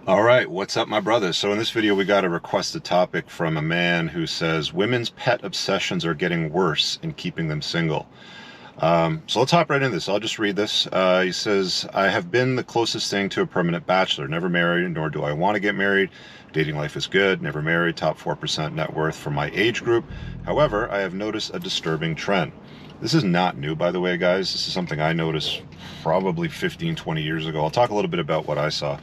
All right, what's up, my brothers? So in this video, we got a requested topic from a man who says women's pet obsessions are getting worse in keeping them single. So let's hop right into this. I'll just read this. He says, I have been the closest thing to a permanent bachelor. Never married, nor do I want to get married. Dating life is good. Never married. Top 4% net worth for my age group. However, I have noticed a disturbing trend. This is not new, by the way, guys. This is something I noticed probably 15, 20 years ago. I'll talk a little bit about what I saw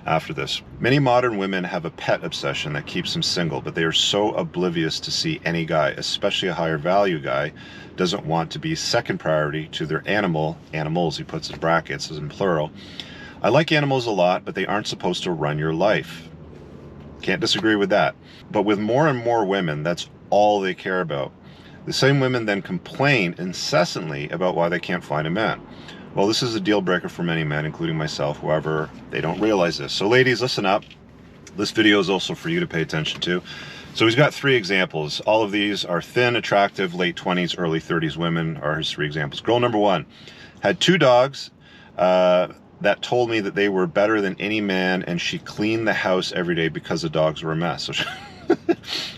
after this. Many modern women have a pet obsession that keeps them single, but they are so oblivious to see any guy, especially a higher value guy, doesn't want to be second priority to their animals, he puts in brackets, as in plural. I like animals a lot, but they aren't supposed to run your life. Can't disagree with that. But with more and more women, that's all they care about. The same women then complain incessantly about why they can't find a man. Well, this is a deal breaker for many men, including myself. However, they don't realize this. So ladies, listen up. This video is also for you to pay attention to. So he's got 3 examples. All of these are thin, attractive, late 20s, early 30s women are his 3 examples. Girl number 1 had 2 dogs that told me that they were better than any man, and she cleaned the house every day because the dogs were a mess. So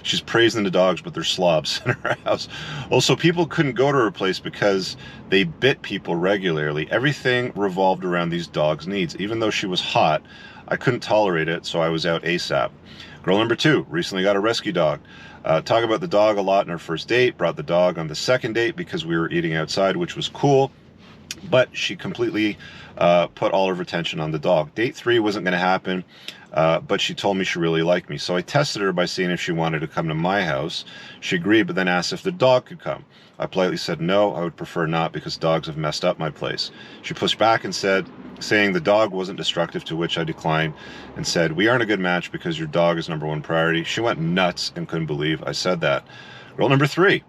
she's praising the dogs, but they're slobs in her house. Also, people couldn't go to her place because they bit people regularly. Everything revolved around these dogs' needs. Even though she was hot, I couldn't tolerate it, so I was out ASAP. Girl number 2 recently got a rescue dog. Talk about the dog a lot in our first date. Brought the dog on the second date because we were eating outside, which was cool. But she completely put all of her attention on the dog. Date 3 wasn't going to happen, but she told me she really liked me. So I tested her by seeing if she wanted to come to my house. She agreed, but then asked if the dog could come. I politely said no, I would prefer not because dogs have messed up my place. She pushed back and said, saying the dog wasn't destructive, to which I declined and said, we aren't a good match because your dog is number 1 priority. She went nuts and couldn't believe I said that. Girl number 3.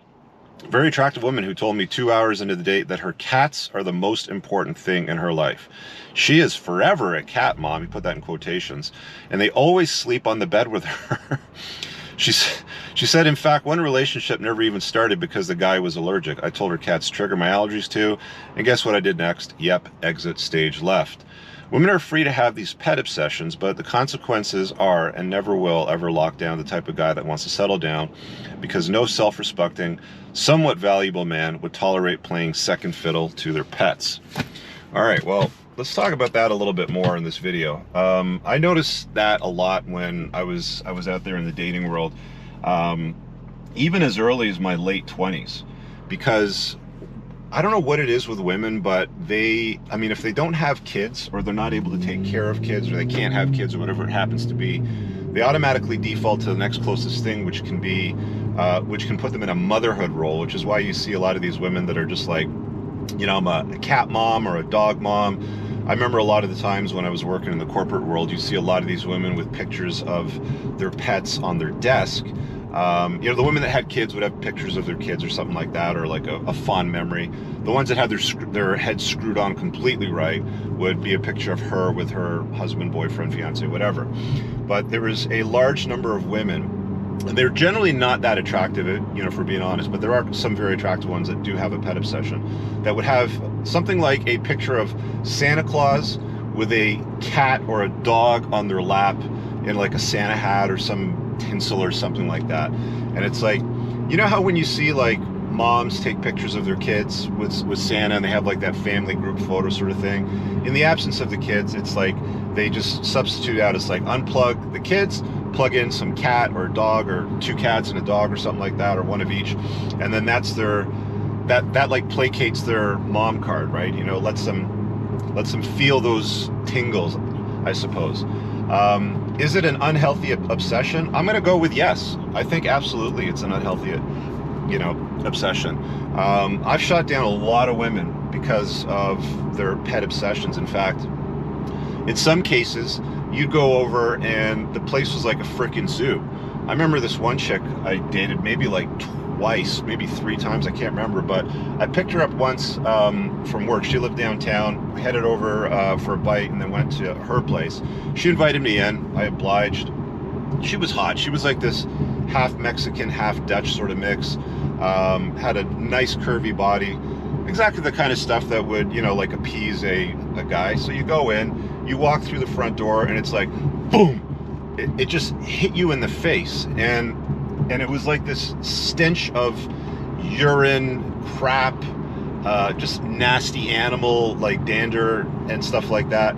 Very attractive woman who told me 2 hours into the date that her cats are the most important thing in her life. She is forever a cat mom, you put that in quotations, and they always sleep on the bed with her. She said, in fact, one relationship never even started because the guy was allergic. I told her cats trigger my allergies too, and guess what I did next? Yep, exit stage left. Women are free to have these pet obsessions, but the consequences are and never will ever lock down the type of guy that wants to settle down, because no self-respecting, somewhat valuable man would tolerate playing second fiddle to their pets. All right, well, let's talk about that a little bit more in this video. I noticed that a lot when I was out there in the dating world, even as early as my late 20s, because I don't know what it is with women, but if they don't have kids, or they're not able to take care of kids, or they can't have kids, or whatever it happens to be, they automatically default to the next closest thing, which can put them in a motherhood role, which is why you see a lot of these women that are just like, you know, I'm a cat mom or a dog mom. I remember a lot of the times when I was working in the corporate world, you see a lot of these women with pictures of their pets on their desk. The women that had kids would have pictures of their kids or something like that, or like a fond memory. The ones that had their heads screwed on completely right would be a picture of her with her husband, boyfriend, fiance, whatever. But there was a large number of women, and they're generally not that attractive, if we're being honest, but there are some very attractive ones that do have a pet obsession, that would have something like a picture of Santa Claus with a cat or a dog on their lap in like a Santa hat or some tinsel or something like that. And it's like, you know how when you see like moms take pictures of their kids with Santa, and they have like that family group photo sort of thing, in the absence of the kids, it's like they just substitute out, it's like unplug the kids, plug in some cat or dog, or 2 cats and a dog or something like that, or one of each, and then that's that like placates their mom card, right? Lets them feel those tingles, I suppose. Is it an unhealthy obsession? I'm going to go with yes. I think absolutely it's an unhealthy, obsession. I've shot down a lot of women because of their pet obsessions. In fact, in some cases, you'd go over and the place was like a freaking zoo. I remember this one chick I dated maybe like twice, maybe 3 times, I can't remember, but I picked her up once from work. She lived downtown. We headed over for a bite and then went to her place. She invited me in. I obliged. She was hot. She was like this half Mexican, half Dutch sort of mix. Had a nice curvy body. Exactly the kind of stuff that would, like appease a guy. So you go in, you walk through the front door, and it's like boom, it just hit you in the face, and it was like this stench of urine, crap, just nasty animal, like dander and stuff like that,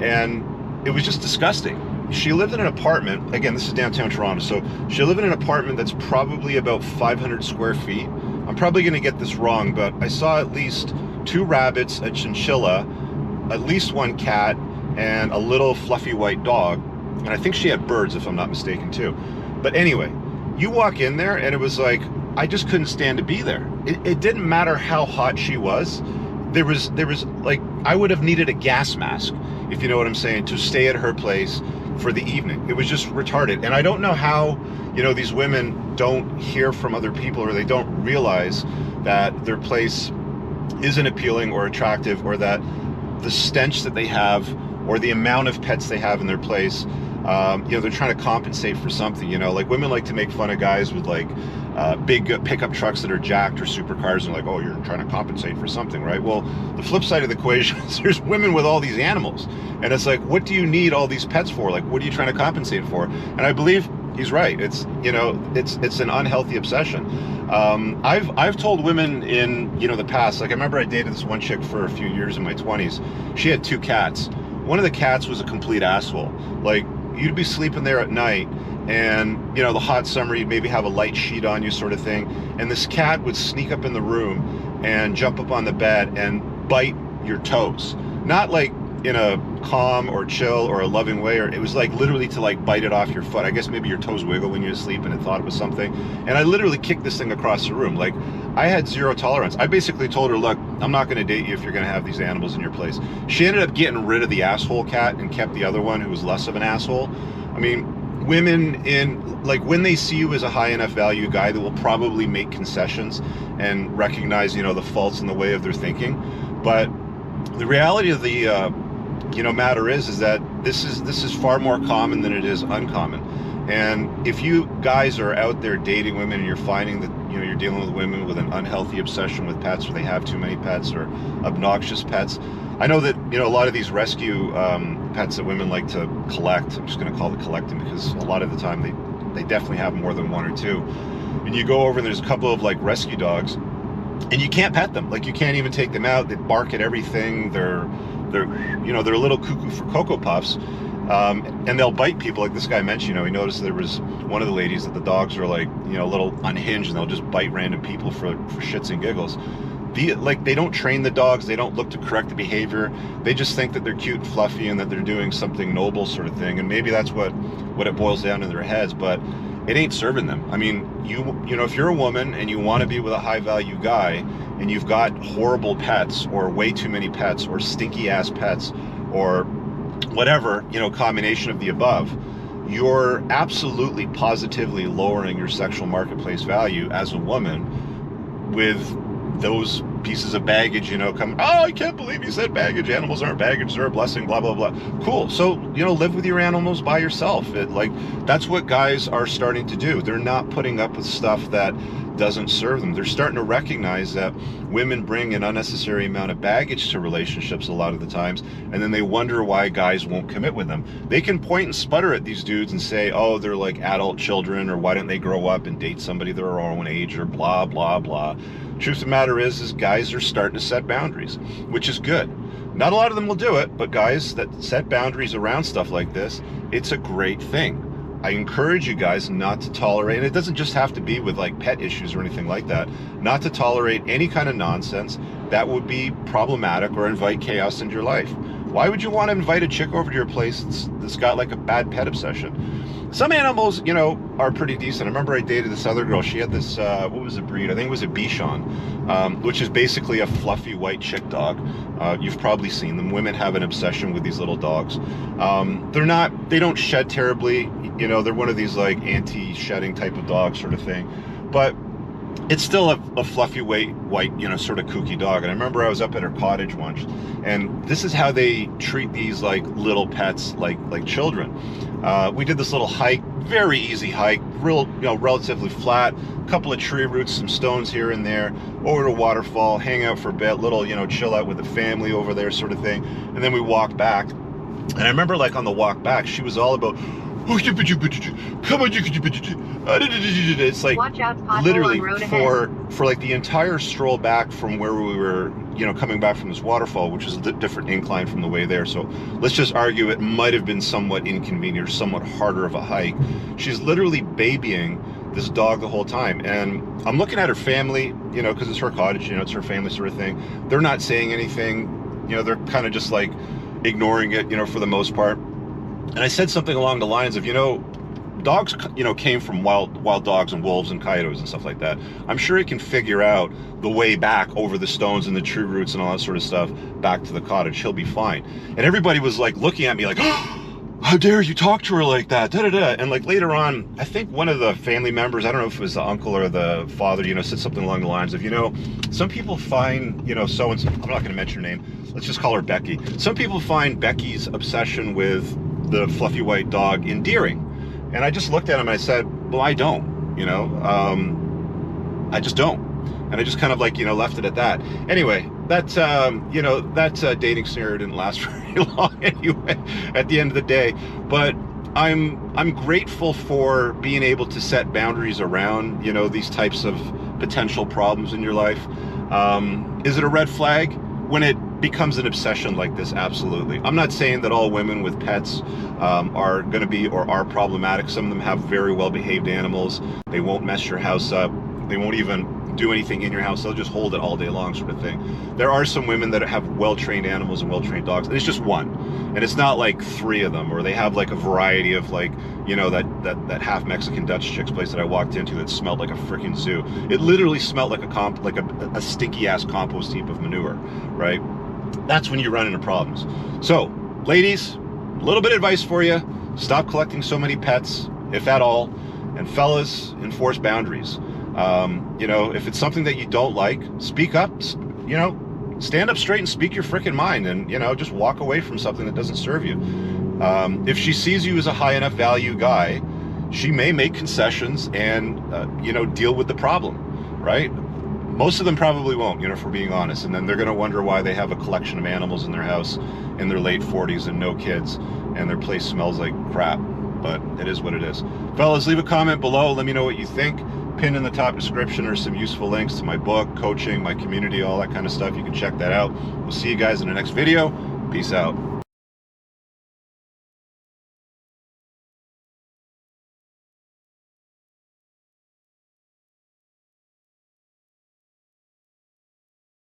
and it was just disgusting. She lived in an apartment, again, this is downtown Toronto, so she lived in an apartment that's probably about 500 square feet. I'm probably going to get this wrong, but I saw at least 2 rabbits, a chinchilla, at least 1 cat, and a little fluffy white dog, and I think she had birds, if I'm not mistaken, too. But anyway, you walk in there, and it was like, I just couldn't stand to be there. It didn't matter how hot she was. There was like, I would have needed a gas mask, if you know what I'm saying, to stay at her place for the evening. It was just retarded. And I don't know how, you know, these women don't hear from other people, or they don't realize that their place isn't appealing or attractive, or that the stench that they have, or the amount of pets they have in their place, you know, they're trying to compensate for something. You know, like, women like to make fun of guys with like big pickup trucks that are jacked, or supercars, and like, oh, you're trying to compensate for something, right? Well, the flip side of the equation is there's women with all these animals, and it's like, what do you need all these pets for? Like, what are you trying to compensate for? And I believe he's right. It's, you know, it's an unhealthy obsession. I've told women in, you know, the past, like, I remember I dated this one chick for a few years in my 20s. She had 2 cats. One of the cats was a complete asshole. Like, you'd be sleeping there at night, and, you know, the hot summer, you'd maybe have a light sheet on you, sort of thing, and this cat would sneak up in the room and jump up on the bed and bite your toes. Not like in a calm or chill or a loving way, or it was like literally to like bite it off your foot. I guess maybe your toes wiggle when you're asleep and it thought it was something. And I literally kicked this thing across the room. Like, I had zero tolerance. I basically told her, look, I'm not going to date you if you're going to have these animals in your place. She ended up getting rid of the asshole cat and kept the other one, who was less of an asshole. I mean, women, in like, when they see you as a high enough value guy, that will probably make concessions and recognize, you know, the faults in the way of their thinking. But the reality of the you know, matter is that this is far more common than it is uncommon. And if you guys are out there dating women, and you're finding that, you know, you're dealing with women with an unhealthy obsession with pets, or they have too many pets, or obnoxious pets, I know that, you know, a lot of these rescue pets that women like to collect, I'm just going to call it collecting, because a lot of the time they definitely have more than 1 or 2. And you go over and there's a couple of like rescue dogs, and you can't pet them. Like, you can't even take them out. They bark at everything. They're you know, they're a little cuckoo for Cocoa Puffs, and they'll bite people. Like this guy mentioned, you know, he noticed there was one of the ladies that the dogs are like, you know, a little unhinged, and they'll just bite random people for shits and giggles. Like, they don't train the dogs. They don't look to correct the behavior. They just think that they're cute and fluffy, and that they're doing something noble, sort of thing. And maybe that's what it boils down in their heads, but it ain't serving them. I mean, you know, if you're a woman and you want to be with a high value guy, and you've got horrible pets, or way too many pets, or stinky ass pets, or whatever, you know, combination of the above, you're absolutely positively lowering your sexual marketplace value as a woman with those pieces of baggage, you know, come, oh, I can't believe you said baggage. Animals aren't baggage, they're a blessing, blah, blah, blah. Cool. So, you know, live with your animals by yourself. Like, that's what guys are starting to do. They're not putting up with stuff that doesn't serve them. They're starting to recognize that women bring an unnecessary amount of baggage to relationships a lot of the times, and then they wonder why guys won't commit with them. They can point and sputter at these dudes and say, oh, they're like adult children, or why don't they grow up and date somebody their own age, or blah, blah, blah. Truth of the matter is guys are starting to set boundaries, which is good. Not a lot of them will do it, but guys that set boundaries around stuff like this, it's a great thing. I encourage you guys not to tolerate, and it doesn't just have to be with like pet issues or anything like that, not to tolerate any kind of nonsense that would be problematic or invite chaos into your life. Why would you want to invite a chick over to your place that's got like a bad pet obsession? Some animals, you know, are pretty decent. I remember I dated this other girl. She had this, what was the breed? I think it was a Bichon, which is basically a fluffy white chick dog. You've probably seen them. Women have an obsession with these little dogs. They don't shed terribly. You know, they're one of these like anti-shedding type of dogs, sort of thing. But it's still a fluffy white, you know, sort of kooky dog. And I remember I was up at her cottage once, and this is how they treat these like little pets, like children. We did this little hike, very easy hike, relatively flat, a couple of tree roots, some stones here and there, over to a waterfall, hang out for a bit, little, you know, chill out with the family over there, sort of thing. And then we walked back. And I remember, like, on the walk back, she was all about, come on, it's like, watch out, literally for like the entire stroll back from where we were, you know, coming back from this waterfall, which is a different incline from the way there. So let's just argue it might have been somewhat inconvenient or somewhat harder of a hike. She's literally babying this dog the whole time. And I'm looking at her family, you know, because it's her cottage, you know, it's her family sort of thing. They're not saying anything, you know, they're kind of just like ignoring it, you know, for the most part. And I said something along the lines of, you know, dogs, you know, came from wild dogs and wolves and coyotes and stuff like that. I'm sure he can figure out the way back over the stones and the tree roots and all that sort of stuff back to the cottage. He'll be fine. And everybody was like looking at me like, oh, how dare you talk to her like that, da da da. And like later on, I think one of the family members, I don't know if it was the uncle or the father, you know, said something along the lines of, you know, some people find, you know, so and so, I'm not going to mention her name, let's just call her Becky. Some people find Becky's obsession with the fluffy white dog endearing. And I just looked at him and I said, well, I don't, you know, I just don't. And I just kind of like, you know, left it at that. Anyway, that, you know, that dating scenario didn't last very long anyway, at the end of the day. But I'm grateful for being able to set boundaries around, you know, these types of potential problems in your life. Is it a red flag? When it becomes an obsession like this, absolutely. I'm not saying that all women with pets are going to be or are problematic. Some of them have very well behaved animals. They won't mess your house up. They won't even do anything in your house. They'll just hold it all day long, sort of thing. There are some women that have well-trained animals and well-trained dogs, and it's just one. And it's not like 3 of them, or they have like a variety of, like, you know, that half Mexican Dutch chicks place that I walked into that smelled like a freaking zoo. It literally smelled like a stinky ass compost heap of manure, right? That's when you run into problems. So, ladies, a little bit of advice for you. Stop collecting so many pets, if at all. And fellas, enforce boundaries. You know, if it's something that you don't like, speak up, you know, stand up straight and speak your freaking mind, and, you know, just walk away from something that doesn't serve you. If she sees you as a high enough value guy, she may make concessions and, you know, deal with the problem, right? Most of them probably won't, you know, if we're being honest. And then they're going to wonder why they have a collection of animals in their house in their late 40s and no kids, and their place smells like crap. But it is what it is. Fellas, leave a comment below. Let me know what you think. Pinned in the top description are some useful links to my book, coaching, my community, all that kind of stuff. You can check that out. We'll see you guys in the next video. Peace out.